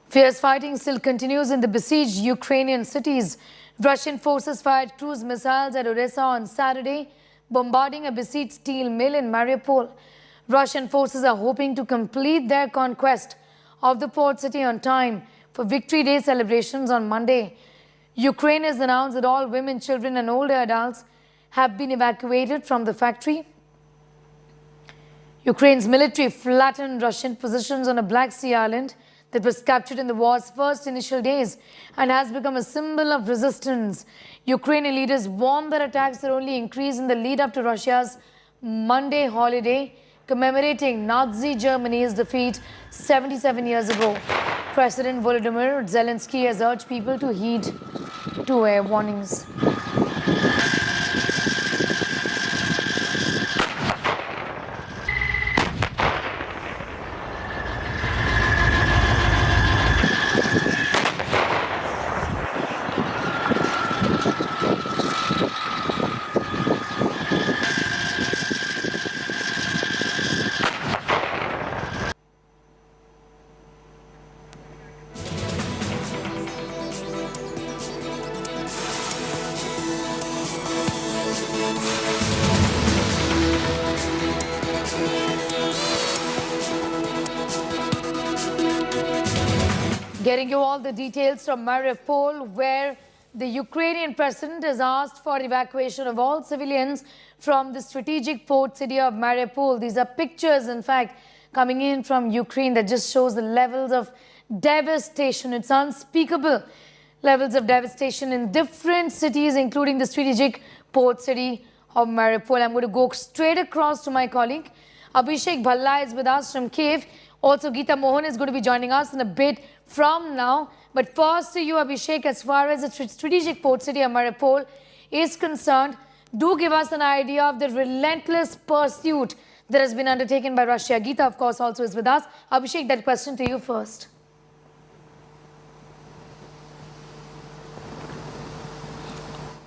Fierce fighting still continues in the besieged Ukrainian cities. Russian forces fired cruise missiles at Odessa on Saturday, bombarding a besieged steel mill in Mariupol. Russian forces are hoping to complete their conquest of the port city on time for Victory Day celebrations on Monday. Ukraine has announced that all women, children and older adults have been evacuated from the factory. Ukraine's military flattened Russian positions on a Black Sea island that was captured in the war's first initial days and has become a symbol of resistance. Ukrainian leaders warned that attacks will only increase in the lead-up to Russia's Monday holiday, commemorating Nazi Germany's defeat 77 years ago. President Volodymyr Zelensky has urged people to heed two-way warnings. Getting you all the details from Mariupol, where the Ukrainian president has asked for evacuation of all civilians from the strategic port city of Mariupol. These are pictures, in fact, coming in from Ukraine that just shows the levels of devastation. It's unspeakable levels of devastation in different cities, including the strategic port city of Mariupol. I'm going to go straight across to my colleague. Abhishek Bhalla is with us from Kiev. Also, Geeta Mohan is going to be joining us in a bit from now. But first to you, Abhishek, as far as the strategic port city of Mariupol is concerned, do give us an idea of the relentless pursuit that has been undertaken by Russia. Geeta, of course, also is with us. Abhishek, that question to you first.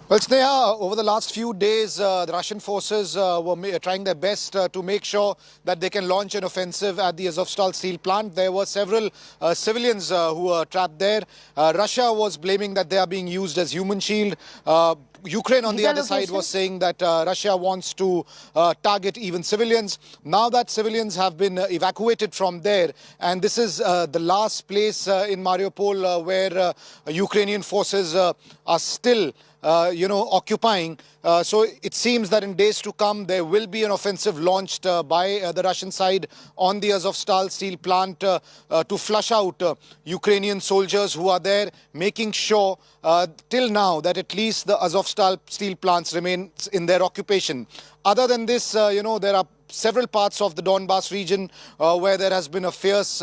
Well, Sneha, over the last few days, the Russian forces were trying their best to make sure that they can launch an offensive at the Azovstal steel plant. There were several civilians who were trapped there. Russia was blaming that they are being used as human shield. Ukraine on the other side was saying that Russia wants to target even civilians. Now that civilians have been evacuated from there, and this is the last place in Mariupol where Ukrainian forces are still occupying. So it seems that in days to come, there will be an offensive launched by the Russian side on the Azovstal steel plant to flush out Ukrainian soldiers who are there, making sure till now that at least the Azovstal steel plants remain in their occupation. Other than this, there are several parts of the Donbas region where there has been a fierce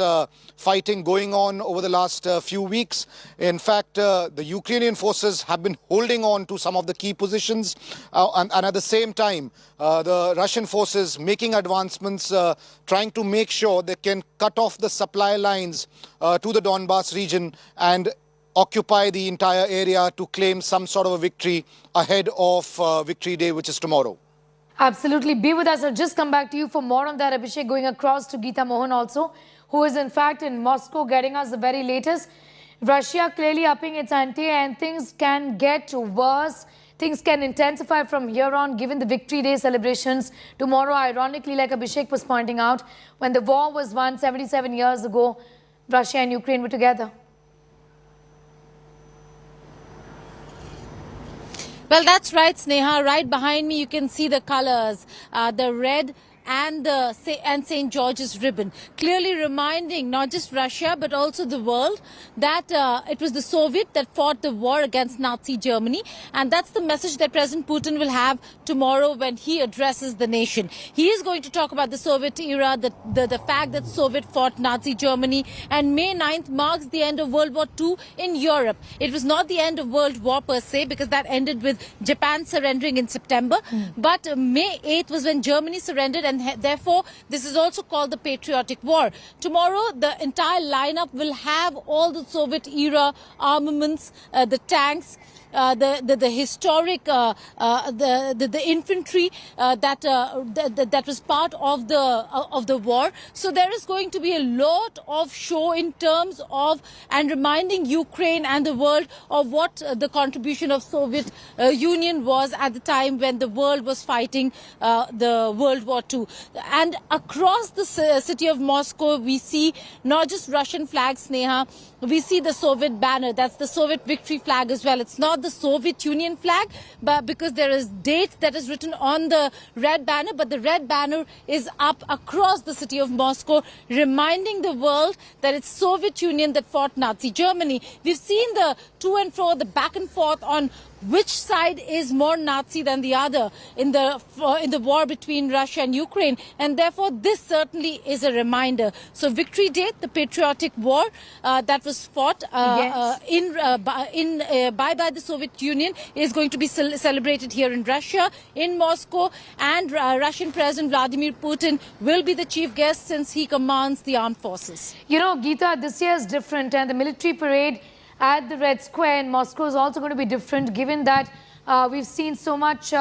fighting going on over the last few weeks. In fact, the Ukrainian forces have been holding on to some of the key positions and at the same time, the Russian forces making advancements, trying to make sure they can cut off the supply lines to the Donbas region and occupy the entire area to claim some sort of a victory ahead of Victory Day, which is tomorrow. Absolutely. Be with us. I'll just come back to you for more on that, Abhishek, going across to Geeta Mohan also, who is in fact in Moscow getting us the very latest. Russia clearly upping its ante and things can get worse. Things can intensify from here on given the Victory Day celebrations tomorrow. Ironically, like Abhishek was pointing out, when the war was won 77 years ago, Russia and Ukraine were together. Well, that's right, Sneha. Right behind me, you can see the colors, the red and St. George's ribbon, clearly reminding not just Russia but also the world that it was the Soviet that fought the war against Nazi Germany, and that's the message that President Putin will have tomorrow when he addresses the nation. He is going to talk about the Soviet era, the fact that Soviet fought Nazi Germany, and May 9th marks the end of World War II in Europe. It was not the end of World War per se, because that ended with Japan surrendering in September, but May 8th was when Germany surrendered, and therefore this is also called the Patriotic War. Tomorrow the entire lineup will have all the Soviet era armaments, the tanks, the historic the infantry that was part of the war. So there is going to be a lot of show in terms of and reminding Ukraine and the world of what the contribution of Soviet Union was at the time when the world was fighting the World War II. And across the city of Moscow, we see not just Russian flags, Sneha, we see the Soviet banner. That's the Soviet victory flag as well. It's not the Soviet Union flag, but because there is date that is written on the red banner, but the red banner is up across the city of Moscow, reminding the world that it's Soviet Union that fought Nazi Germany. We've seen the to and fro, the back and forth on which side is more Nazi than the other in the war between Russia and Ukraine, and therefore this certainly is a reminder. So Victory Day, the patriotic war that was fought by the Soviet Union, is going to be celebrated here in Russia, in Moscow, and Russian President Vladimir Putin will be the chief guest since he commands the armed forces. You know, Geeta, this year is different, and the military parade at the Red Square in Moscow is also going to be different, given that we've seen so much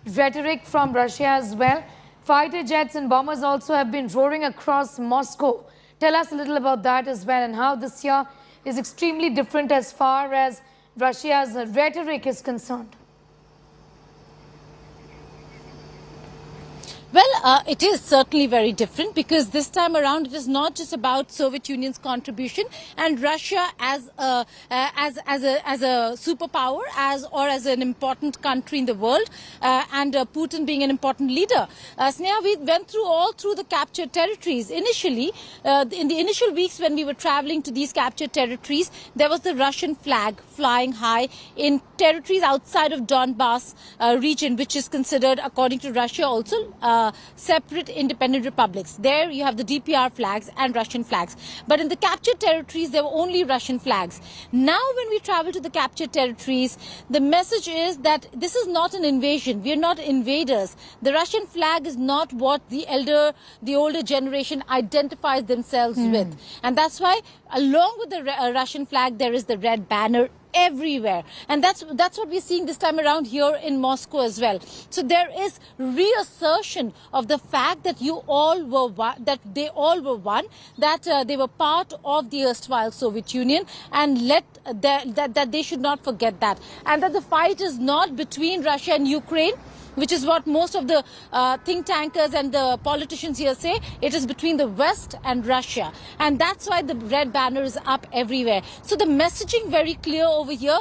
rhetoric from Russia as well. Fighter jets and bombers also have been roaring across Moscow. Tell us a little about that as well, and how this year is extremely different as far as Russia's rhetoric is concerned. Well, it is certainly very different, because this time around it is not just about Soviet Union's contribution and Russia as a superpower, or as an important country in the world, and Putin being an important leader. Sneha, we went all through the captured territories. Initially, in the initial weeks when we were traveling to these captured territories, there was the Russian flag flying high in territories outside of Donbass region, which is considered, according to Russia, also separate independent republics. There you have the DPR flags and Russian flags. But in the captured territories, there were only Russian flags. Now, when we travel to the captured territories, the message is that this is not an invasion. We are not invaders. The Russian flag is not what the older generation identifies themselves with. And that's why, along with the Russian flag, there is the red banner everywhere, and that's what we're seeing this time around here in Moscow as well. So there is reassertion of the fact that they all were one, that they were part of the erstwhile Soviet Union, and that they should not forget that, and that the fight is not between Russia and Ukraine, which is what most of the think tankers and the politicians here say. It is between the West and Russia. And that's why the red banner is up everywhere. So the messaging very clear over here.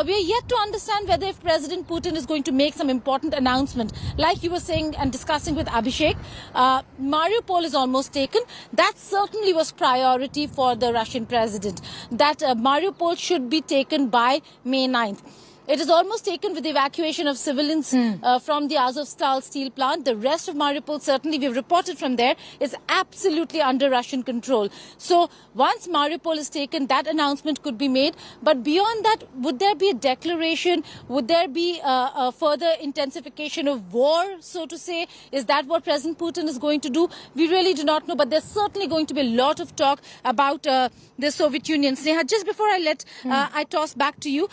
We are yet to understand whether if President Putin is going to make some important announcement. Like you were saying and discussing with Abhishek, Mariupol is almost taken. That certainly was priority for the Russian president. That Mariupol should be taken by May 9th. It is almost taken with the evacuation of civilians from the Azovstal steel plant. The rest of Mariupol, certainly we've reported from there, is absolutely under Russian control. So once Mariupol is taken, that announcement could be made. But beyond that, would there be a declaration? Would there be a further intensification of war, so to say? Is that what President Putin is going to do? We really do not know. But there's certainly going to be a lot of talk about the Soviet Union. Sneha, just before I I toss back to you,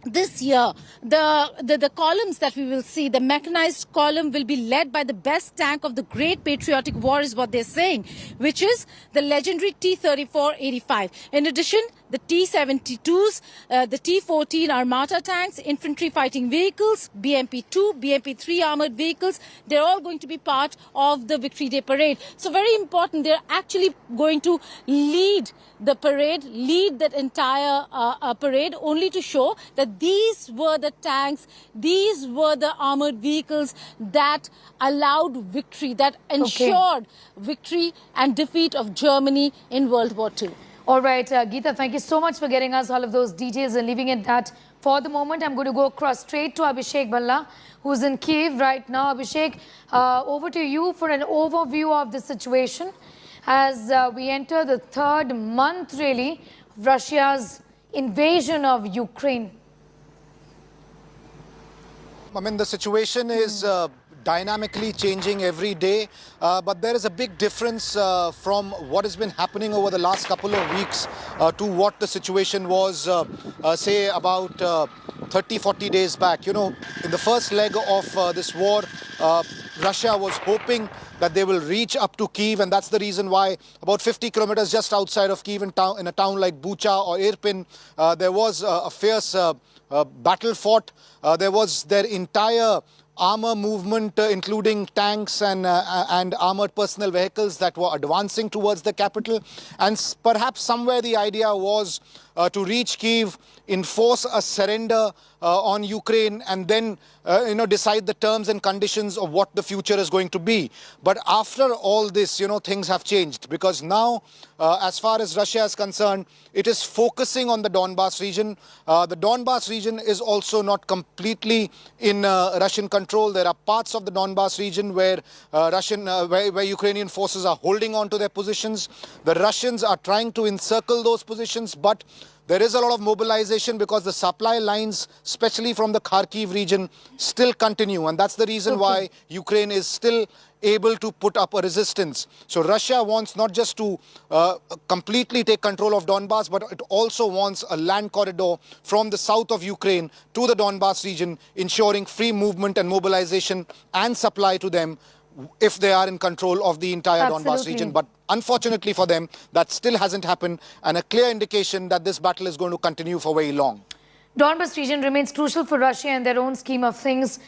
this year, the columns that we will see, the mechanized column will be led by the best tank of the Great Patriotic War, is what they're saying, which is the legendary T-34-85. In addition, the T-72s, the T-14 Armata tanks, infantry fighting vehicles, BMP-2, BMP-3 armored vehicles, they're all going to be part of the Victory Day parade. So very important, they're actually going to lead the parade, lead that entire parade, only to show that these were the tanks, these were the armored vehicles that allowed victory, that ensured victory and defeat of Germany in World War II. All right, Geeta, thank you so much for getting us all of those details and leaving it that for the moment. I'm going to go across straight to Abhishek Bhalla, who's in Kiev right now. Abhishek, over to you for an overview of the situation as we enter the third month, really, of Russia's invasion of Ukraine. I mean, the situation is dynamically changing every day, but there is a big difference from what has been happening over the last couple of weeks to what the situation was, say, about 30-40 days back. You know, in the first leg of this war, Russia was hoping that they will reach up to Kyiv, and that's the reason why about 50 kilometers just outside of Kyiv in a town like Bucha or Irpin, there was a fierce battle fought. There was their entire armor movement, including tanks and armored personnel vehicles that were advancing towards the capital. And perhaps somewhere the idea was to reach Kyiv, enforce a surrender on Ukraine, and then decide the terms and conditions of what the future is going to be. But after all this, things have changed, because now, as far as Russia is concerned, it is focusing on the Donbas region. The Donbas region is also not completely in Russian control. There are parts of the Donbas region where where Ukrainian forces are holding on to their positions. The Russians are trying to encircle those positions, but there is a lot of mobilization because the supply lines, especially from the Kharkiv region, still continue. And that's the reason why Ukraine is still able to put up a resistance. So Russia wants not just to completely take control of Donbas, but it also wants a land corridor from the south of Ukraine to the Donbas region, ensuring free movement and mobilization and supply to them if they are in control of the entire Donbas region. But unfortunately for them, that still hasn't happened, and a clear indication that this battle is going to continue for very long. Donbas region remains crucial for Russia in their own scheme of things.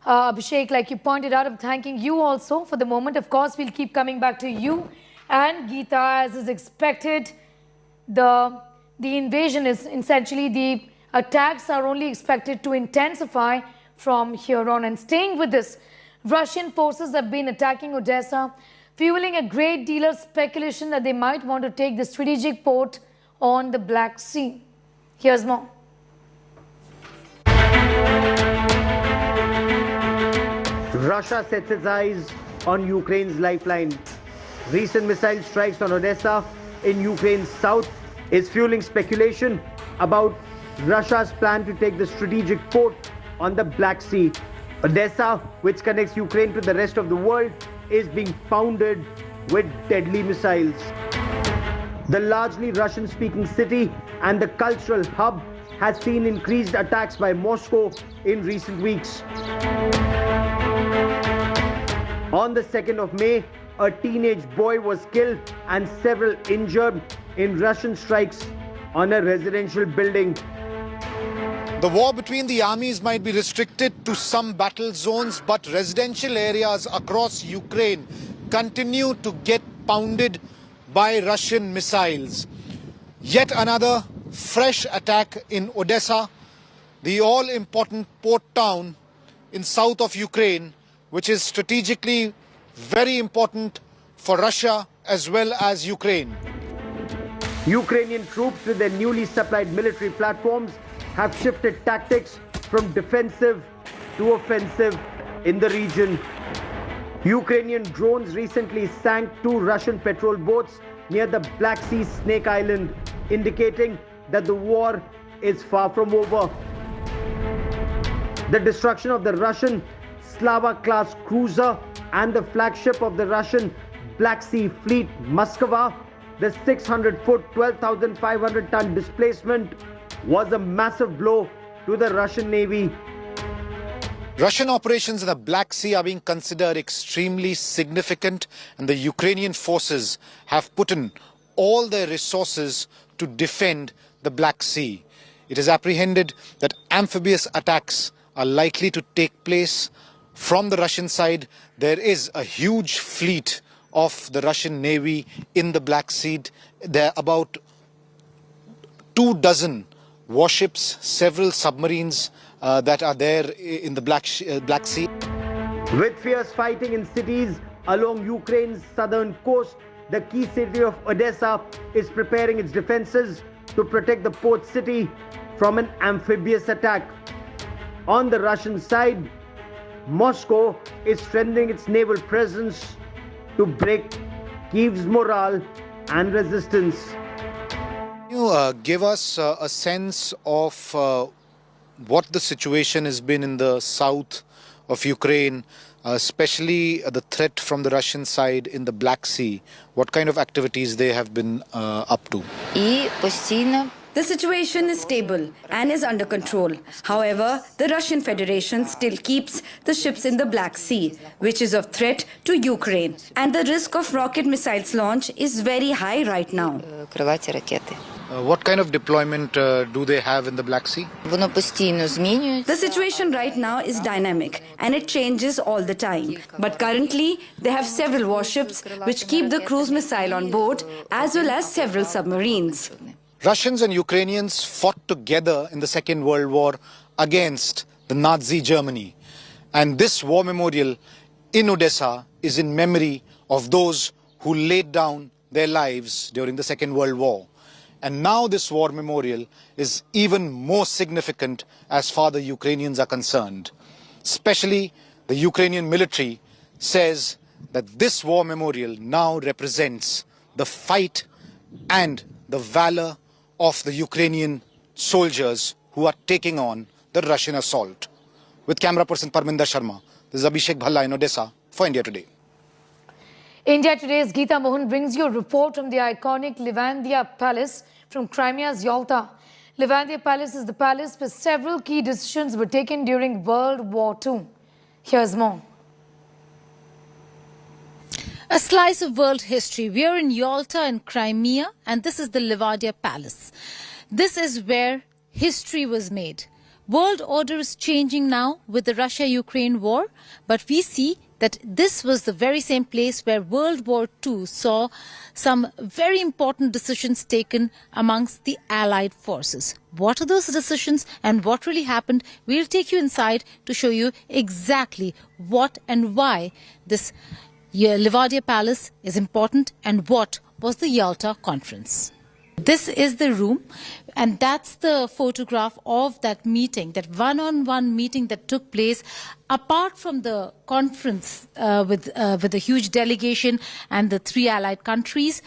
Abhishek, like you pointed out, I'm thanking you also for the moment. Of course, we'll keep coming back to you and Geeta as is expected. The invasion is essentially, the attacks are only expected to intensify from here on. And staying with this, Russian forces have been attacking Odessa, fueling a great deal of speculation that they might want to take the strategic port on the Black Sea. Here's more. Russia sets its eyes on Ukraine's lifeline. Recent missile strikes on Odessa in Ukraine's south is fueling speculation about Russia's plan to take the strategic port on the Black Sea. Odessa, which connects Ukraine to the rest of the world, is being pounded with deadly missiles. The largely Russian-speaking city and the cultural hub has seen increased attacks by Moscow in recent weeks. On the 2nd of May, a teenage boy was killed and several injured in Russian strikes on a residential building. The war between the armies might be restricted to some battle zones, but residential areas across Ukraine continue to get pounded by Russian missiles. Yet another fresh attack in Odessa, the all-important port town in south of Ukraine, which is strategically very important for Russia as well as Ukraine. Ukrainian troops with their newly supplied military platforms have shifted tactics from defensive to offensive in the region. Ukrainian drones recently sank 2 Russian patrol boats near the Black Sea Snake Island, indicating that the war is far from over. The destruction of the Russian Slava-class cruiser and the flagship of the Russian Black Sea Fleet, Moskva, the 600-foot, 12,500-ton displacement, was a massive blow to the Russian Navy. Russian operations in the Black Sea are being considered extremely significant, and the Ukrainian forces have put in all their resources to defend the Black Sea. It is apprehended that amphibious attacks are likely to take place from the Russian side. There is a huge fleet of the Russian Navy in the Black Sea. There are about 24 warships, several submarines that are there in the Black Sea. With fierce fighting in cities along Ukraine's southern coast, the key city of Odessa is preparing its defenses to protect the port city from an amphibious attack. On the Russian side, Moscow is strengthening its naval presence to break Kyiv's morale and resistance. Can you give us a sense of what the situation has been in the south of Ukraine, especially the threat from the Russian side in the Black Sea, what kind of activities they have been up to? The situation is stable and is under control. However, the Russian Federation still keeps the ships in the Black Sea, which is of threat to Ukraine. And the risk of rocket missiles launch is very high right now. What kind of deployment do they have in the Black Sea? The situation right now is dynamic and it changes all the time. But currently, they have several warships which keep the cruise missile on board, as well as several submarines. Russians and Ukrainians fought together in the Second World War against the Nazi Germany. And this war memorial in Odessa is in memory of those who laid down their lives during the Second World War. And now this war memorial is even more significant as far as the Ukrainians are concerned. Especially the Ukrainian military says that this war memorial now represents the fight and the valor of the Ukrainian soldiers who are taking on the Russian assault. With camera person Parminder Sharma, this is Abhishek Bhalla in Odessa for India Today. India Today's Geeta Mohan brings you a report from the iconic Livadia Palace from Crimea's Yalta. Livadia Palace is the palace where several key decisions were taken during World War II. Here's more. A slice of world history. We are in Yalta in Crimea, and this is the Livadia Palace. This is where history was made. World order is changing now with the Russia-Ukraine war, but we see that this was the very same place where World War II saw some very important decisions taken amongst the Allied forces. What are those decisions and what really happened? We'll take you inside to show you exactly what and why this Livadia Palace is important and what was the Yalta Conference. This is the room, and that's the photograph of that meeting, that one-on-one meeting that took place apart from the conference with a huge delegation and the three allied countries.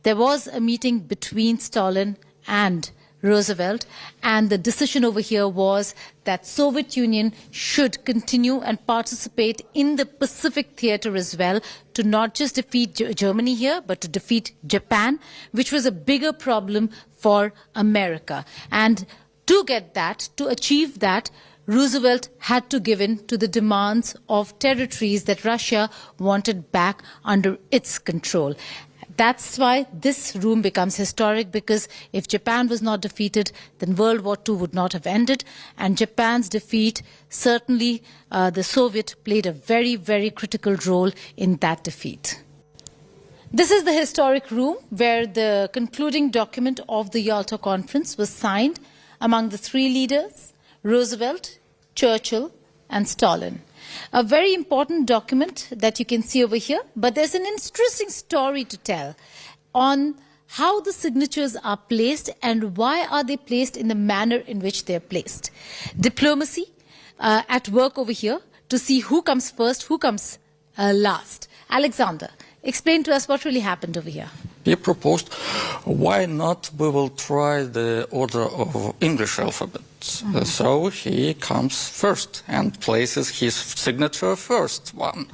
There was a meeting between Stalin and Roosevelt, and the decision over here was that Soviet Union should continue and participate in the Pacific theater as well, to not just defeat Germany here, but to defeat Japan, which was a bigger problem for America. And to get that, to achieve that, Roosevelt had to give in to the demands of territories that Russia wanted back under its control. That's why this room becomes historic, because if Japan was not defeated, then World War II would not have ended. And Japan's defeat, certainly the Soviet played a very, very critical role in that defeat. This is the historic room where the concluding document of the Yalta Conference was signed among the three leaders, Roosevelt, Churchill, and Stalin. A very important document that you can see over here, but there's an interesting story to tell on how the signatures are placed and why are they placed in the manner in which they're placed. Diplomacy at work over here to see who comes first, who comes last. Alexander, explain to us what really happened over here. He proposed, why not we will try the order of English alphabet. So he comes first and places his signature first one.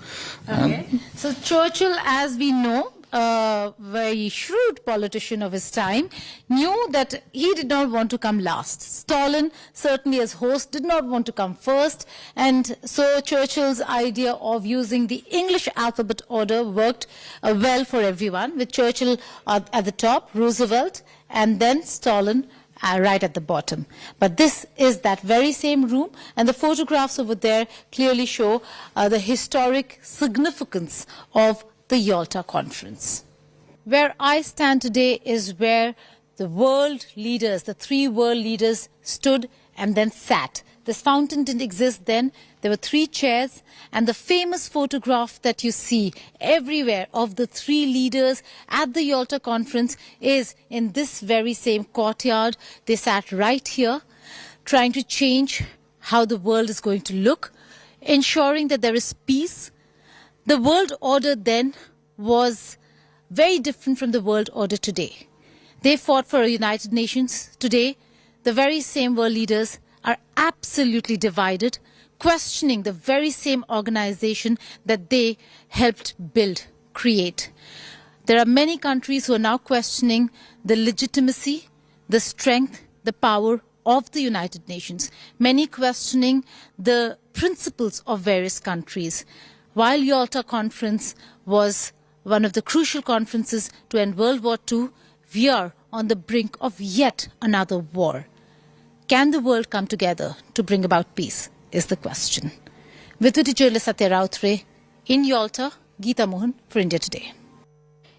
Okay. So Churchill, as we know, a very shrewd politician of his time, knew that he did not want to come last. Stalin, certainly as host, did not want to come first. And so Churchill's idea of using the English alphabet order worked well for everyone, with Churchill at the top, Roosevelt, and then Stalin right at the bottom. But this is that very same room, and the photographs over there clearly show the historic significance of the Yalta Conference. Where I stand today is where the world leaders, the three world leaders, stood and then sat. This fountain didn't exist then. There were three chairs, and the famous photograph that you see everywhere of the three leaders at the Yalta Conference is in this very same courtyard. They sat right here, trying to change how the world is going to look, ensuring that there is peace. The world order then was very different from the world order today. They fought for a United Nations. Today, the very same world leaders are absolutely divided, questioning the very same organization that they helped build, create. There are many countries who are now questioning the legitimacy, the strength, the power of the United Nations, many questioning the principles of various countries. While Yalta Conference was one of the crucial conferences to end World War II, we are on the brink of yet another war. Can the world come together to bring about peace, is the question. With journalist Satya Rautre in Yalta, Geeta Mohan for India Today.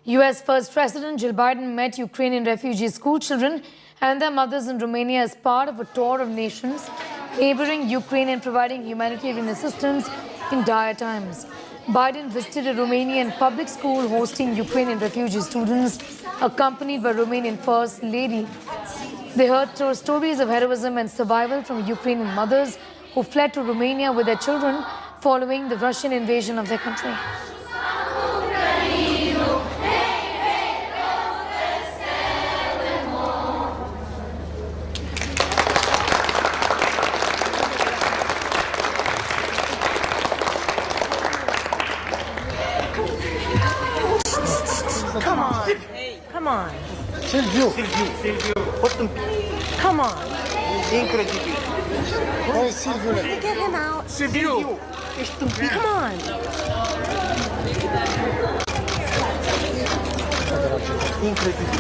US First President Jill Biden met Ukrainian refugee school children and their mothers in Romania as part of a tour of nations neighboring Ukraine and providing humanitarian assistance in dire times. Biden visited a Romanian public school hosting Ukrainian refugee students, accompanied by Romanian First Lady. They heard stories of heroism and survival from Ukrainian mothers who fled to Romania with their children following the Russian invasion of their country. Come on. Come on. Silvio. Come on. Incredible. Where is Silvio? Get him out. Silvio. Come on. Incredible.